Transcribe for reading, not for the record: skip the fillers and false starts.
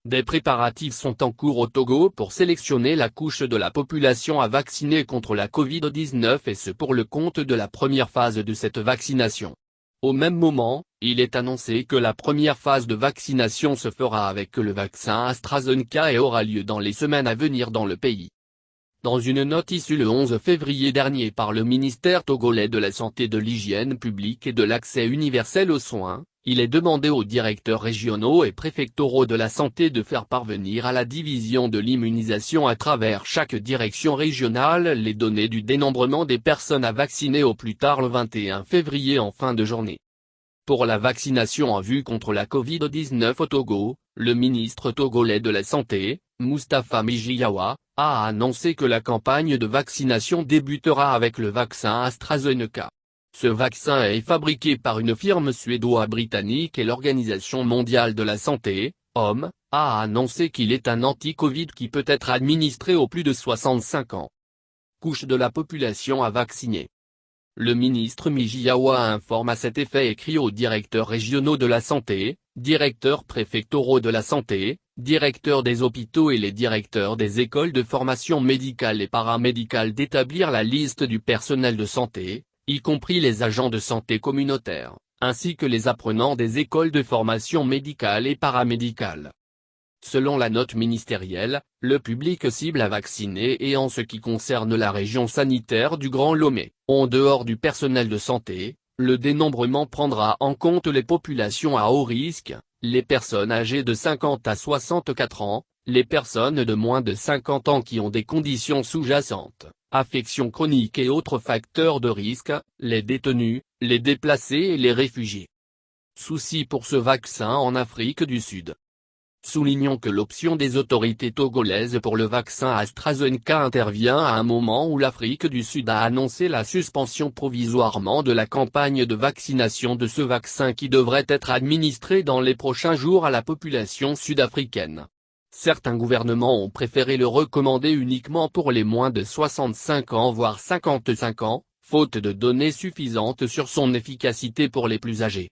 Des préparatifs sont en cours au Togo pour sélectionner la couche de la population à vacciner contre la Covid-19 et ce pour le compte de la première phase de cette vaccination. Au même moment, il est annoncé que la première phase de vaccination se fera avec le vaccin AstraZeneca et aura lieu dans les semaines à venir dans le pays. Dans une note issue le 11 février dernier par le ministère togolais de la Santé, de l'Hygiène publique et de l'Accès universel aux soins, il est demandé aux directeurs régionaux et préfectoraux de la santé de faire parvenir à la division de l'immunisation à travers chaque direction régionale les données du dénombrement des personnes à vacciner au plus tard le 21 février en fin de journée. Pour la vaccination en vue contre la Covid-19 au Togo, le ministre togolais de la Santé, Moustapha Mijiyawa, a annoncé que la campagne de vaccination débutera avec le vaccin AstraZeneca. Ce vaccin est fabriqué par une firme suédois-britannique et l'Organisation mondiale de la santé, OMS, a annoncé qu'il est un anti-Covid qui peut être administré aux plus de 65 ans. Couche de la population à vacciner. Le ministre Mijiyawa informe à cet effet écrit aux directeurs régionaux de la santé, directeurs préfectoraux de la santé, directeurs des hôpitaux et les directeurs des écoles de formation médicale et paramédicale d'établir la liste du personnel de santé, y compris les agents de santé communautaire, ainsi que les apprenants des écoles de formation médicale et paramédicale. Selon la note ministérielle, le public cible à vacciner et en ce qui concerne la région sanitaire du Grand Lomé, en dehors du personnel de santé, le dénombrement prendra en compte les populations à haut risque, les personnes âgées de 50 à 64 ans, les personnes de moins de 50 ans qui ont des conditions sous-jacentes, affections chroniques et autres facteurs de risque, les détenus, les déplacés et les réfugiés. Souci pour ce vaccin en Afrique du Sud. Soulignons que l'option des autorités togolaises pour le vaccin AstraZeneca intervient à un moment où l'Afrique du Sud a annoncé la suspension provisoirement de la campagne de vaccination de ce vaccin qui devrait être administré dans les prochains jours à la population sud-africaine. Certains gouvernements ont préféré le recommander uniquement pour les moins de 65 ans voire 55 ans, faute de données suffisantes sur son efficacité pour les plus âgés.